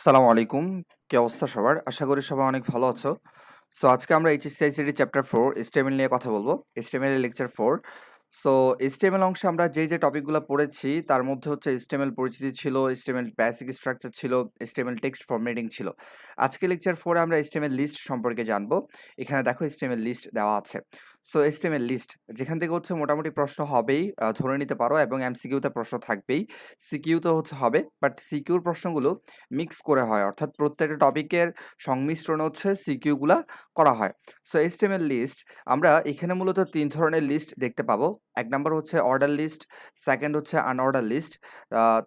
আসসালামু আলাইকুম। কি অবস্থা সবার? আশা করি সবাই অনেক ভালো আছো। সো আজকে আমরা HSC ICT চ্যাপ্টার 4 HTML নিয়ে কথা বলবো। HTML এর লেকচার 4। সো HTML অংশে আমরা যে টপিকগুলো পড়েছি তার মধ্যে হচ্ছে HTML পরিচিতি ছিল, HTML বেসিক স্ট্রাকচার ছিল, HTML টেক্সট ফরম্যাটিং ছিল। আজকে লেকচার 4 এ আমরা HTML লিস্ট সম্পর্কে জানবো। এখানে দেখো HTML লিস্ট দেওয়া আছে। সো HTML লিস্ট যেখান থেকে হচ্ছে মোটামুটি প্রশ্ন হবেই, ধরে নিতে পারো, এবং MCQ তে প্রশ্ন থাকবেই। সিকিউ তো হচ্ছে হবে, বাট সিকিউর প্রশ্নগুলো মিক্স করে হয়, অর্থাৎ প্রত্যেকটা টপিকের সংমিশ্রণ হচ্ছে সিকিউ গুলা করা হয়। সো HTML লিস্ট আমরা এখানে মূলত ৩ ধরনের লিস্ট দেখতে পাবো। ১ নাম্বার হচ্ছে অর্ডার লিস্ট, সেকেন্ড হচ্ছে আনঅর্ডার লিস্ট,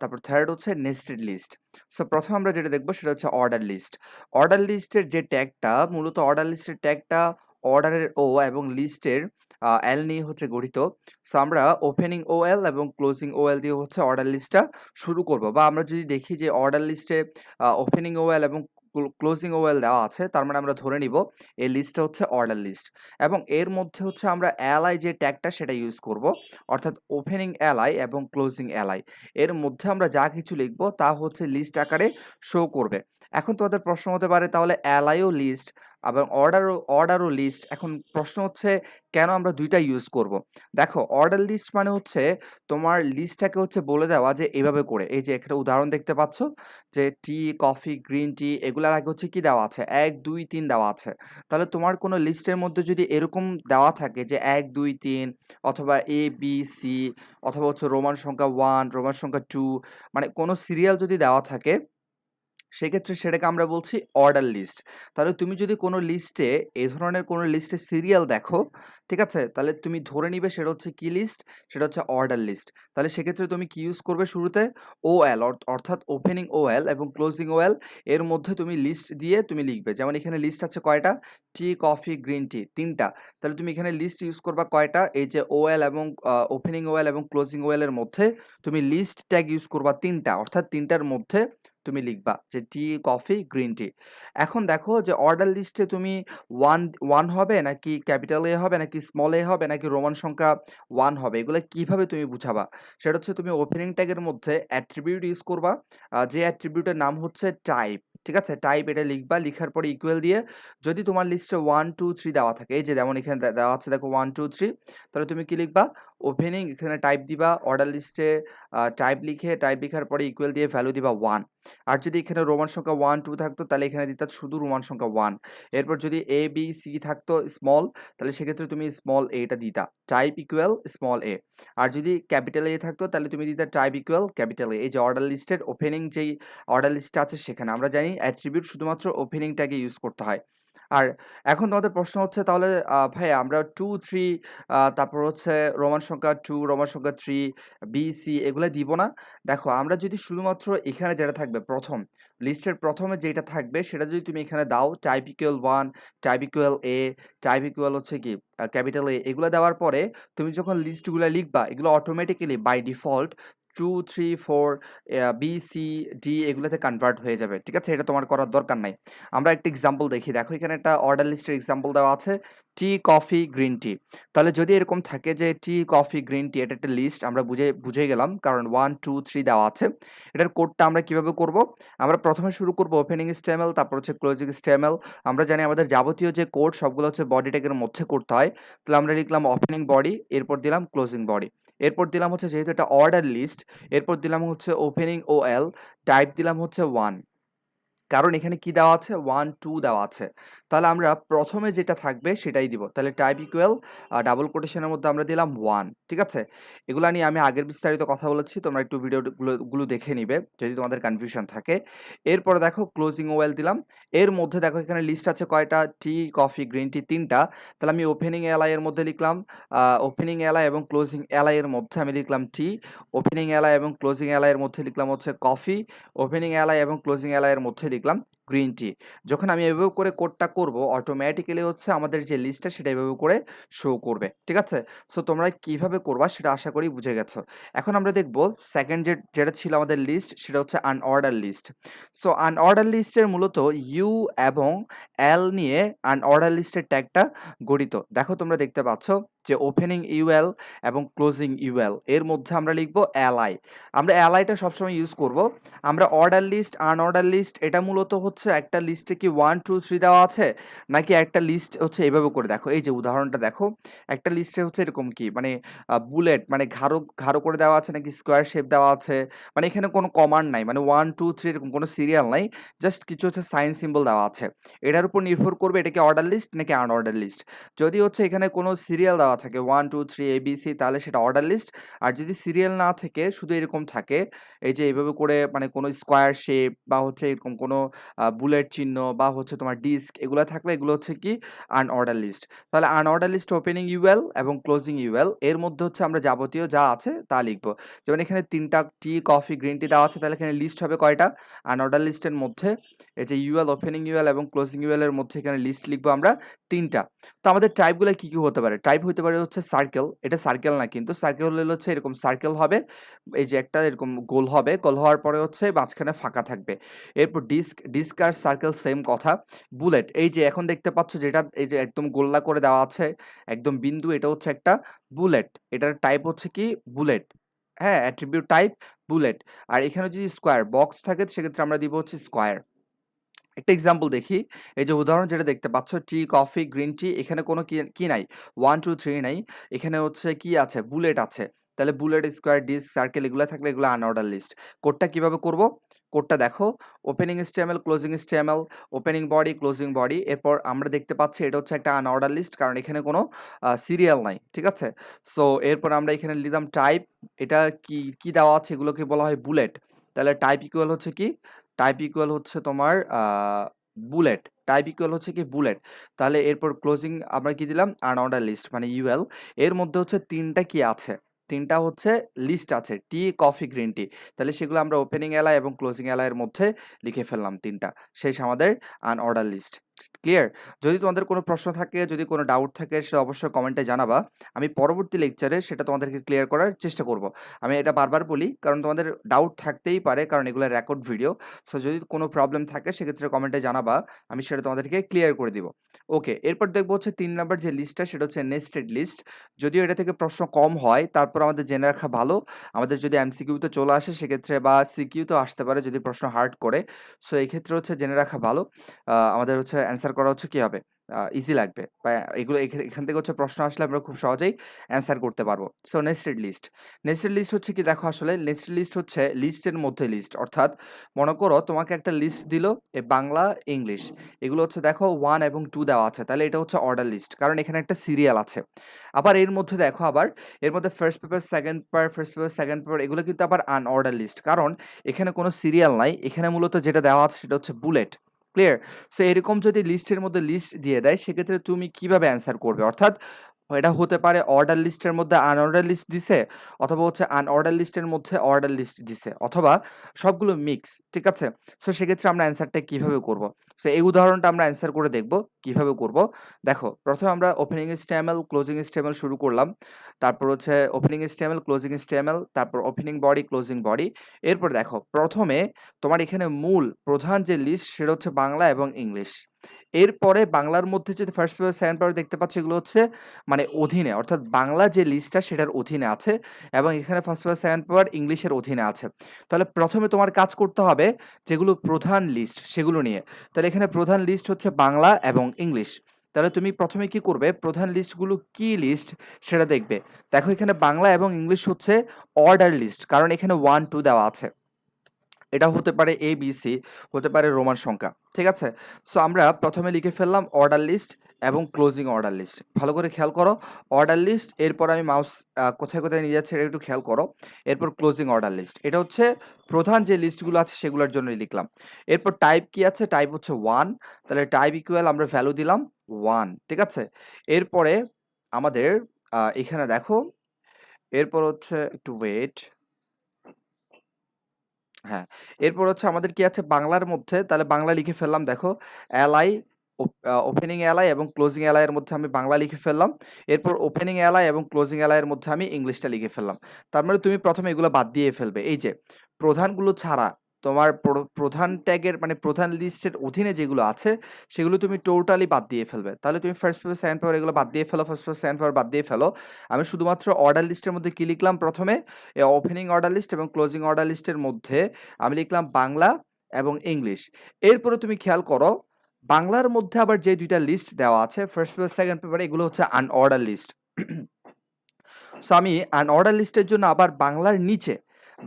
তারপর থার্ড হচ্ছে নেস্টেড লিস্ট। সো প্রথমে আমরা যেটা দেখবো সেটা হচ্ছে অর্ডার লিস্ট। অর্ডার লিস্টের যে ট্যাগটা, মূলত অর্ডার লিস্টের ট্যাগটা অর্ডারের ও এবং লিস্টের এল নিয়ে হচ্ছে গঠিত। সো আমরা ওপেনিং ওএল এবং ক্লোজিং ওএল দিয়ে হচ্ছে অর্ডার লিস্টটা শুরু করব, বা আমরা যদি দেখি যে অর্ডার লিস্টে ওপেনিং ওএল এবং ক্লোজিং ওএল দেওয়া আছে, তার মানে আমরা ধরে নিব এই লিস্টটা হচ্ছে অর্ডার লিস্ট। এবং এর মধ্যে হচ্ছে আমরা এলআই যে ট্যাগটা সেটা ইউজ করব, অর্থাৎ ওপেনিং এলআই এবং ক্লোজিং এলআই এর মধ্যে আমরা যা কিছু লিখব তা হচ্ছে লিস্ট আকারে শো করবে। এখন তোমাদের প্রশ্ন হতে পারে, তাহলে এলআইও লিস্ট এবং অর্ডারও লিস্ট, এখন প্রশ্ন হচ্ছে কেন আমরা দুইটা ইউজ করব? দেখো, অর্ডার লিস্ট মানে হচ্ছে তোমার লিস্টটাকে হচ্ছে বলে দেওয়া যে এভাবে করে, এই যে একটা উদাহরণ দেখতে পাচ্ছ যে টি, কফি, গ্রিন টি, এগুলার আগে হচ্ছে কি দেওয়া আছে, ১ ২ ৩ দেওয়া আছে। তাহলে তোমার কোনো লিস্টের মধ্যে যদি এরকম দেওয়া থাকে যে ১ ২ ৩, অথবা এ বি সি, অথবা হচ্ছে রোমান সংখ্যা 1, রোমান সংখ্যা 2, মানে কোনো সিরিয়াল যদি দেওয়া থাকে, সেক্ষেত্রে সেটাকে আমরা বলছি অর্ডার লিস্ট। তাহলে তুমি যদি কোনো লিস্টে, এই ধরনের কোনো লিস্টে সিরিয়াল দেখো, ঠিক আছে? তাহলে তুমি ধরে নিবে সেটা হচ্ছে কি লিস্ট? সেটা হচ্ছে অর্ডার লিস্ট। তাহলে সেক্ষেত্রে তুমি কি ইউজ করবে শুরুতে? ওএল, অর্থাৎ ওপেনিং ওএল এবং ক্লোজিং ওএল এর মধ্যে তুমি লিস্ট দিয়ে তুমি লিখবে। যেমন এখানে লিস্ট আছে কয়টা? টি, কফি, গ্রিন টি, ৩ টা। তাহলে তুমি এখানে লিস্ট ইউজ করবা কয়টা? এই যে ওএল এবং ওপেনিং ওএল এবং ক্লোজিং ওএল এর মধ্যে তুমি লিস্ট ট্যাগ ইউজ করবা ৩ টা, অর্থাৎ ৩ টার মধ্যে তুমি লিখবা যে টি, কফি, গ্রিন টি। এখন দেখো যে অর্ডার লিস্টে তুমি 1 হবে নাকি ক্যাপিটাল এ হবে নাকি স্মল এ হবে নাকি রোমান সংখ্যা 1 হবে, এগুলো কিভাবে তুমি বুঝাবা? সেটা হচ্ছে তুমি ওপেনিং ট্যাগের মধ্যে অ্যাট্রিবিউট ইউজ করবা, যে অ্যাট্রিবিউটের নাম হচ্ছে টাইপ। ঠিক আছে? টাইপ এটা লিখবা, লিখার পরে ইকুয়াল দিয়ে যদি তোমার লিস্টে 1 2 3 দেওয়া থাকে, এই যে যেমন এখানে দেওয়া আছে দেখো 1 2 3, তাহলে তুমি কি লিখবা? ওপেনিং, এখানে টাইপ দিবা, অর্ডার লিস্টে টাইপ লিখার পরে ইকুয়াল দিয়ে ভ্যালু দিবা 1। আর যদি এখানে রোমান সংখ্যা 1 2 থাকতো, তাহলে এখানে দিতা শুধু রোমান সংখ্যা 1। এরপর যদি এ বি সি থাকতো স্মল, তাহলে সেক্ষেত্রে তুমি স্মল এ টা দিতা, টাইপ ইকুয়াল স্মল এ। আর যদি ক্যাপিটাল এ থাকতো, তাহলে তুমি দিতা টাইপ ইকুয়াল ক্যাপিটাল এ। এই যে অর্ডার লিস্টের ওপেনিং যেই অর্ডার লিস্টটা আছে, সেখানে আমরা জানি অ্যাট্রিবিউট শুধুমাত্র ওপেনিং ট্যাগে ইউজ করতে হয়। আর এখন তোমাদের প্রশ্ন হচ্ছে, তাহলে ভাই আমরা 2 3, তারপর হচ্ছে রোমান সংখ্যা 2, রোমান সংখ্যা 3, বি সি এগুলা দিব না? দেখো, আমরা যদি শুধুমাত্র এখানে যেটা থাকবে প্রথম লিস্টের প্রথমে যেটা থাকবে সেটা যদি তুমি এখানে দাও, টাইপ ইকুয়াল 1, টাইপ ইকুয়াল এ, টাইপ ইকুয়াল হচ্ছে কি ক্যাপিটাল এ, এগুলো দেওয়ার পরে তুমি যখন লিস্টগুলো লিখবা, এগুলো automatically by default 2 3 4 B C D এগুলোতে কনভার্ট হয়ে যাবে। ঠিক আছে? এটা তোমার করার দরকার নাই। আমরা একটা এক্সাম্পল দেখি। দেখো, এখানে একটা অর্ডার লিস্টের এক্সাম্পল দেওয়া আছে, টি, কফি, গ্রিন টি। তাহলে যদি এরকম থাকে যে টি, কফি, গ্রিন টি, এটা একটা লিস্ট, আমরা বুঝে গেলাম, কারণ 1 2 3 দেওয়া আছে। এটার কোডটা আমরা কিভাবে করব? আমরা প্রথমে শুরু করব ওপেনিং স্টেমেল, তারপর হচ্ছে ক্লোজিং স্টেমেল। আমরা জানি আমাদের যাবতীয় যে কোড সবগুলো হচ্ছে বডি ট্যাগের মধ্যে করতে হয়। তাহলে আমরা লিখলাম ওপেনিং বডি, এরপর দিলাম ক্লোজিং বডি, এরপর দিলাম হচ্ছে, যেহেতু এটা অর্ডার লিস্ট, এরপর দিলাম হচ্ছে ওপেনিং ওএল, টাইপ দিলাম হচ্ছে 1, কারণ এখানে কি দেওয়া আছে? 1 2 দেওয়া আছে। তাহলে আমরা প্রথমে যেটা থাকবে সেটাই দিব। তাহলে টাইপ ইকুয়াল ডাবল কোটেশনের মধ্যে আমরা দিলাম 1। ঠিক আছে? এগুলা নিয়ে আমি আগের বিস্তারিত কথা বলেছি। তোমরা একটু ভিডিও গুলো দেখে নিবে যদি তোমাদের কনফিউশন থাকে। এরপরে দেখো ক্লোজিং ওয়েল দিলাম। এর মধ্যে দেখো এখানে লিস্ট আছে কয়টা? টি, কফি, গ্রিন টি, ৩ টা। তাহলে আমি ওপেনিং এলআই এর মধ্যে লিখলাম, ওপেনিং এলআই এবং ক্লোজিং এলআই এর মধ্যে আমি লিখলাম টি, ওপেনিং এলআই এবং ক্লোজিং এলআই এর মধ্যে লিখলাম হচ্ছে কফি, ওপেনিং এলআই এবং ক্লোজিং এলআই এর মধ্যে লিখলাম গ্রিন টি। যখন আমি এভাবে করে কোডটা করব, অটোমেটিক্যালি হচ্ছে আমাদের যে লিস্টটা সেটা এভাবে করে শো করবে। ঠিক আছে? সো তোমরা কিভাবে করবা সেটা আশা করি বুঝে গেছো। এখন আমরা দেখব সেকেন্ড যেটা ছিল আমাদের লিস্ট, সেটা হচ্ছে আনঅর্ডার লিস্ট। সো আনঅর্ডার লিস্টের মূলত ইউ এবং এল নিয়ে আনঅর্ডার লিস্টের ট্যাগটা গঠিত। দেখো, তোমরা দেখতে পাচ্ছ যে ওপেনিং ইউএল এবং ক্লোজিং ইউএল এর মধ্যে আমরা লিখব এলআই। আমরা এলআইটা সবসময় ইউজ করব। আমরা অর্ডার লিস্ট, আনঅর্ডার লিস্ট এটা মূলত হচ্ছে একটা লিস্টে কি 1 2 3 দেওয়া আছে, নাকি একটা লিস্ট হচ্ছে এভাবে করে দেখো, এই যে উদাহরণটা দেখো, একটা লিস্টে হচ্ছে এরকম কি মানে বুলেট মানে ঘাড়ো ঘাড়ো করে দেওয়া আছে নাকি স্কোয়ার শেপ দেওয়া আছে, মানে এখানে কোনো কমান্ড নাই, মানে 1 2 3 এরকম কোনো সিরিয়াল নাই, জাস্ট কিছু হচ্ছে সাইন সিম্বল দেওয়া আছে। এটার উপর নির্ভর করবে এটা কি অর্ডার লিস্ট নাকি আনঅর্ডার লিস্ট। যদি হচ্ছে এখানে কোনো সিরিয়াল দেওয়া থাকে 1 2 3 ABC, তাহলে সেটা অর্ডার লিস্ট। আর যদি সিরিয়াল না থেকে শুধু এরকম থাকে, এই যে এইভাবে করে মানে কোনো স্কোয়ার শেপ বা হচ্ছে এরকম কোনো বুলেট চিহ্ন বা হচ্ছে তোমার ডিস্ক এগুলো থাকলে এগুলো হচ্ছে কি আনঅর্ডার লিস্ট। তাহলে আনঅর্ডার লিস্ট ওপেনিং ইউএল এবং ক্লোজিং ইউএল এর মধ্যে হচ্ছে আমরা যাবতীয় যা আছে তা লিখবো। যেমন এখানে 3টা টি, কফি, গ্রিন টি দেওয়া আছে, তাহলে এখানে লিস্ট হবে কয়টা? আনঅর্ডার লিস্টের মধ্যে এই যে ইউএল, ওপেনিং ইউএল এবং ক্লোজিং ইউএল এর মধ্যে এখানে লিস্ট লিখবো আমরা 3টা। তো আমাদের টাইপগুলো কি হতে পারে? টাইপ হতে পারে হচ্ছে সার্কেল, এটা সার্কেল না কিন্তু, সার্কেল হলে হচ্ছে এরকম সার্কেল হবে, এই যে একটা এরকম গোল হবে, গোল হওয়ার পরে হচ্ছে মাঝখানে ফাঁকা থাকবে। এরপর ডিস্ক, ডিস্ক আর সার্কেল সেম কথা। বুলেট, এই যে এখন দেখতে পাচ্ছ যেটা এই যে একদম গোল্লা করে দেওয়া আছে, একদম বিন্দু, এটা হচ্ছে একটা বুলেট, এটার টাইপ হচ্ছে কি বুলেট। হ্যাঁ, অ্যাট্রিবিউট টাইপ বুলেট। আর এখানে যদি স্কোয়ার বক্স থাকে সেক্ষেত্রে আমরা দিব হচ্ছে স্কোয়ার। একটা এক্সাম্পল দেখি, এই যে উদাহরণ যেটা দেখতে পাচ্ছ টি, কফি, গ্রিন টি, এখানে কোনো কি নাই 1 2 3 নাই, এখানে হচ্ছে কি আছে বুলেট আছে। তাহলে বুলেট, স্কোয়ার, ডিস্ক, সার্কেল এগুলো থাকলে এগুলো আনঅর্ডার লিস্ট। কোডটা কিভাবে করব? কোডটা দেখো, opening স্টেমেল, closing স্টেমেল, opening body, closing body, এরপর আমরা দেখতে পাচ্ছি এটা হচ্ছে একটা আনঅর্ডার লিস্ট কারণ এখানে কোনো সিরিয়াল নাই, ঠিক আছে। সো এরপর আমরা এখানে লিখলাম টাইপ, এটা কি কি দেওয়া আছে এগুলোকে বলা হয় বুলেট। তাহলে টাইপ ইকুয়াল হচ্ছে কি, টাইপ ইকুয়াল হচ্ছে তোমার বুলেট, টাইপ ইকুয়াল হচ্ছে কি বুলেট। তাহলে এরপর ক্লোজিং আমরা কি দিলাম আনঅর্ডার লিস্ট মানে ইউএল। এর মধ্যে হচ্ছে 3টা কি আছে, 3টা হচ্ছে লিস্ট আছে টি, কফি, গ্রিন টি। তাহলে সেগুলো আমরা ওপেনিং এলআই এবং ক্লোজিং এলআই এর মধ্যে লিখে ফেললাম 3টা। শেষ আমাদের আনঅর্ডার লিস্ট। ক্লিয়ার? যদি তোমাদের কোনো প্রশ্ন থাকে, যদি কোনো ডাউট থাকে সেটা অবশ্যই কমেন্টে জানাবা। আমি পরবর্তী লেকচারে সেটা তোমাদেরকে ক্লিয়ার করার চেষ্টা করব। আমি এটা বারবার বলি কারণ তোমাদের ডাউট থাকতেই পারে কারণ এগুলো রেকর্ড ভিডিও। সো যদি কোনো প্রবলেম থাকে সেক্ষেত্রে কমেন্টে জানাবা, আমি সেটা তোমাদেরকে ক্লিয়ার করে দিব। ওকে, এরপর দেখবো হচ্ছে 3 নাম্বার যে লিস্টটা সেটা হচ্ছে নেস্টেড লিস্ট। যদিও এটা থেকে প্রশ্ন কম হয় তারপর আমাদের জেনে রাখা ভালো। আমাদের যদি এমসিকিউতে চলে আসে সেক্ষেত্রে বা সিকিউতেও আসতে পারে যদি প্রশ্ন হার্ড করে। সো এই ক্ষেত্রে হচ্ছে জেনে রাখা ভালো। আমাদের হচ্ছে অ্যান্সার করা হচ্ছে কি হবে? ইজি লাগবে বা এগুলো এখান থেকে হচ্ছে প্রশ্ন আসলে আমরা খুব সহজেই অ্যান্সার করতে পারবো। So nested list. Nested list হচ্ছে কি দেখো, আসলে নেস্টেড লিস্ট হচ্ছে লিস্টের মধ্যে লিস্ট। অর্থাৎ মনে করো তোমাকে একটা লিস্ট দিল, বাংলা, ইংলিশ, এগুলো হচ্ছে দেখো 1 এবং 2 দেওয়া আছে, তাহলে এটা হচ্ছে অর্ডার লিস্ট কারণ এখানে একটা সিরিয়াল আছে। আবার এর মধ্যে দেখো, আবার এর মধ্যে first paper, second paper, first paper, second paper, এগুলো কিন্তু আবার আনঅর্ডার লিস্ট কারণ এখানে কোনো সিরিয়াল নাই, এখানে মূলত যেটা দেওয়া আছে সেটা হচ্ছে বুলেট। ক্লিয়ার? সো এরকম যদি লিস্টের মধ্যে লিস্ট দিয়ে দেয় সেক্ষেত্রে তুমি কিভাবে অ্যান্সার করবে? অর্থাৎ এটা হতে পারে অর্ডার লিস্টের মধ্যে আনঅর্ডার লিস্ট দিছে, অথবা হচ্ছে আনঅর্ডার লিস্টের মধ্যে অর্ডার লিস্ট দিছে, অথবা সবগুলো মিক্স, ঠিক আছে। সো সেক্ষেত্রে আমরা অ্যান্সারটা কিভাবে করব? সো এই উদাহরণটা আমরা অ্যান্সার করে দেখব কিভাবে করব। দেখো, প্রথমে আমরা ওপেনিং স্টেমেল, ক্লোজিং স্টেমেল শুরু করলাম, তারপর হচ্ছে ওপেনিং স্টেমেল, ক্লোজিং স্টেমেল, তারপর ওপেনিং বডি, ক্লোজিং বডি। এরপর দেখো, প্রথমে তোমার এখানে মূল প্রধান যে লিস্ট সেটা হচ্ছে বাংলা এবং ইংলিশ। এরপরে বাংলার মধ্যে যদি ফার্স্ট পেপার, সেকেন্ড পেপার দেখতে পাচ্ছ এগুলো হচ্ছে মানে অধীনে, অর্থাৎ বাংলা যে লিস্টটা সেটার অধীনে আছে এবং এখানে ফার্স্ট পেপার, সেকেন্ড পেপার ইংলিশের অধীনে আছে। তাহলে প্রথমে তোমার কাজ করতে হবে যেগুলো প্রধান লিস্ট সেগুলো নিয়ে। তাহলে এখানে প্রধান লিস্ট হচ্ছে বাংলা এবং ইংলিশ। তাহলে তুমি প্রথমে কি করবে? প্রধান লিস্টগুলো কি লিস্ট সেটা দেখবে। দেখো এখানে বাংলা এবং ইংলিশ হচ্ছে অর্ডার লিস্ট কারণ এখানে 1 2 দেওয়া আছে। এটা হতে পারে ABC, হতে পারে রোমান সংখ্যা, ঠিক আছে। সো আমরা প্রথমে লিখে ফেললাম অর্ডার লিস্ট এবং ক্লোজিং অর্ডার লিস্ট। ভালো করে খেয়াল করো, অর্ডার লিস্ট, এরপর আমি মাউস কোথায় কোথায় নিয়ে যাচ্ছি এটা একটু খেয়াল করো। এরপর ক্লোজিং অর্ডার লিস্ট, এটা হচ্ছে প্রধান যে লিস্টগুলো আছে সেগুলোর জন্যই লিখলাম। এরপর টাইপ কি আছে? টাইপ হচ্ছে 1, তাহলে টাইপ ইকুয়াল আমরা ভ্যালু দিলাম 1, ঠিক আছে। এরপরে আমাদের এখানে দেখো, এরপর হচ্ছে একটু ওয়েট, হ্যাঁ, এরপর হচ্ছে আমাদের কি আছে বাংলার মধ্যে, তাহলে বাংলা লিখে ফেললাম। দেখো এলআই, ওপেনিং এলআই এবং ক্লোজিং এলআই এর মধ্যে আমি বাংলা লিখে ফেললাম। এরপর ওপেনিং এলআই এবং ক্লোজিং এলআই এর মধ্যে আমি ইংলিশটা লিখে ফেললাম। তার মানে তুমি প্রথমে এগুলো বাদ দিয়ে ফেলবে, এই যে প্রধানগুলো ছাড়া তোমার প্রধান ট্যাগের মানে প্রধান লিস্টের অধীনে যেগুলো আছে সেগুলো তুমি টোটালি বাদ দিয়ে ফেলবে। তাহলে তুমি ফার্স্ট পেপার, সেকেন্ড পেপার এগুলো বাদ দিয়ে ফেলো, ফার্স্ট পেপার, সেকেন্ড পেপার বাদ দিয়ে ফেলো। আমি শুধুমাত্র অর্ডার লিস্টের মধ্যে কি লিখলাম, প্রথমে ওপেনিং অর্ডার লিস্ট এবং ক্লোজিং অর্ডার লিস্টের মধ্যে আমি লিখলাম বাংলা এবং ইংলিশ। এরপরে তুমি খেয়াল করো বাংলার মধ্যে আবার যে দুইটা লিস্ট দেওয়া আছে ফার্স্ট পেপার, সেকেন্ড পেপারে, এগুলো হচ্ছে আনঅর্ডার লিস্ট। সো আমি আনঅর্ডার লিস্টের জন্য আবার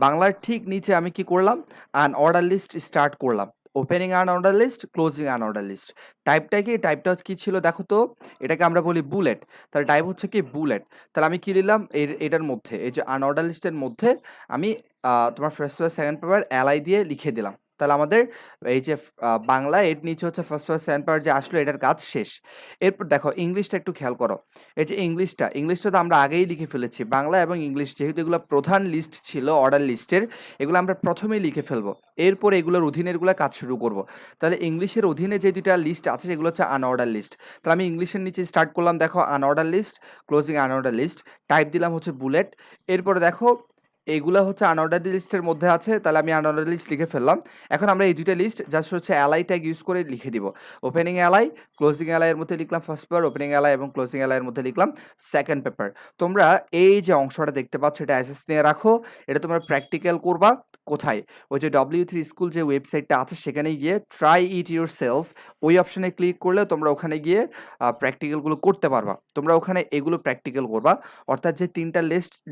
বাংলার ঠিক নিচে আমি কি করলাম, আনঅর্ডার লিস্ট স্টার্ট করলাম। Opening unorder list, closing unorder list. টাইপটা কি, টাইপটা কি ছিল দেখো তো, এটাকে আমরা বলি বুলেট। তাহলে টাইপ হচ্ছে কি বুলেট। তাহলে আমি কি নিলাম, এটার মধ্যে এই যে আনঅর্ডার লিস্টের মধ্যে আমি তোমার first paper, second paper LI দিয়ে লিখে দিলাম। তাহলে আমাদের এই যে বাংলা এর নিচে হচ্ছে ফার্স্ট পেপার, সেকেন্ড পেপার যে আসলো এটার কাজ শেষ। এরপর দেখো ইংলিশটা একটু খেয়াল করো। এই যে ইংলিশটা তো আমরা আগেই লিখে ফেলেছি। বাংলা এবং ইংলিশ যেহেতু এগুলো প্রধান লিস্ট ছিল অর্ডার লিস্টের, এগুলো আমরা প্রথমেই লিখে ফেলবো। এরপর এগুলোর অধীনেরগুলো কাজ শুরু করব। তাহলে ইংলিশের অধীনে যে দুইটা লিস্ট আছে সেগুলো হচ্ছে আনঅর্ডার লিস্ট। তাহলে আমি ইংলিশের নিচে স্টার্ট করলাম, দেখো unorder list, closing unorder list, type দিলাম হচ্ছে বুলেট। এরপরে দেখো এইগুলা হচ্ছে আনঅর্ডার লিস্টের মধ্যে আছে, তাহলে আমি আনঅর্ডার লিস্ট লিখে ফেললাম। এখন আমরা এই দুইটা লিস্ট জাস্ট হচ্ছে এলআই ট্যাগ ইউজ করে লিখে দিব। ওপেনিং এলআই, ক্লোজিং এলআই এর মধ্যে লিখলাম ফার্স্ট পেপার, ওপেনিং এলআই এবং ক্লোজিং এলআই এর মধ্যে লিখলাম সেকেন্ড পেপার। তোমরা এই যে অংশটা দেখতে পাচ্ছ এটা অ্যাসেস নিয়ে রাখো। এটা তোমরা প্র্যাকটিক্যাল করবা কোথায়, ওই যে W3 স্কুল যে ওয়েবসাইটটা আছে সেখানে গিয়ে ট্রাই ইট ইউর সেলফ, ওই অপশনে ক্লিক করলে তোমরা ওখানে গিয়ে প্র্যাকটিক্যালগুলো করতে পারবা। তোমরা ওখানে এগুলো প্র্যাকটিক্যাল করবা। অর্থাৎ যে তিনটা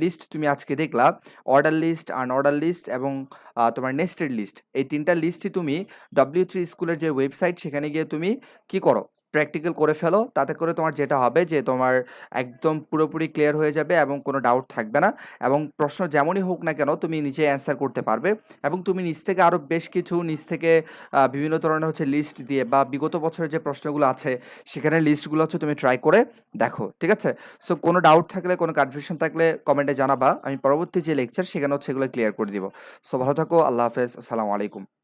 লিস্ট তুমি আজকে দেখলা, অর্ডার লিস্ট, আনঅর্ডার লিস্ট এবং তোমার নেস্টেড লিস্ট, এই তিনটা লিস্টই তুমি W3 স্কুলের যে ওয়েবসাইট সেখানে গিয়ে তুমি কি করো, প্র্যাকটিক্যাল করে ফেলো। তাতে করে তোমার যেটা হবে যে তোমার একদম পুরোপুরি ক্লিয়ার হয়ে যাবে এবং কোনো ডাউট থাকবে না। এবং প্রশ্ন যেমনই হোক না কেন তুমি নিজে অ্যান্সার করতে পারবে। এবং তুমি নিজ থেকে আরও বেশ কিছু নিজ থেকে বিভিন্ন ধরনের হচ্ছে লিস্ট দিয়ে বা বিগত বছরের যে প্রশ্নগুলো আছে সেখানে লিস্টগুলো হচ্ছে তুমি ট্রাই করে দেখো, ঠিক আছে? সো কোনো ডাউট থাকলে, কোনো কনফিউশন থাকলে কমেন্টে জানাবা। আমি পরবর্তী যে লেকচার সেখানে হচ্ছে এগুলো ক্লিয়ার করে দিব। সো ভালো থাকো, আল্লাহ হাফেজ, আসসালামু আলাইকুম।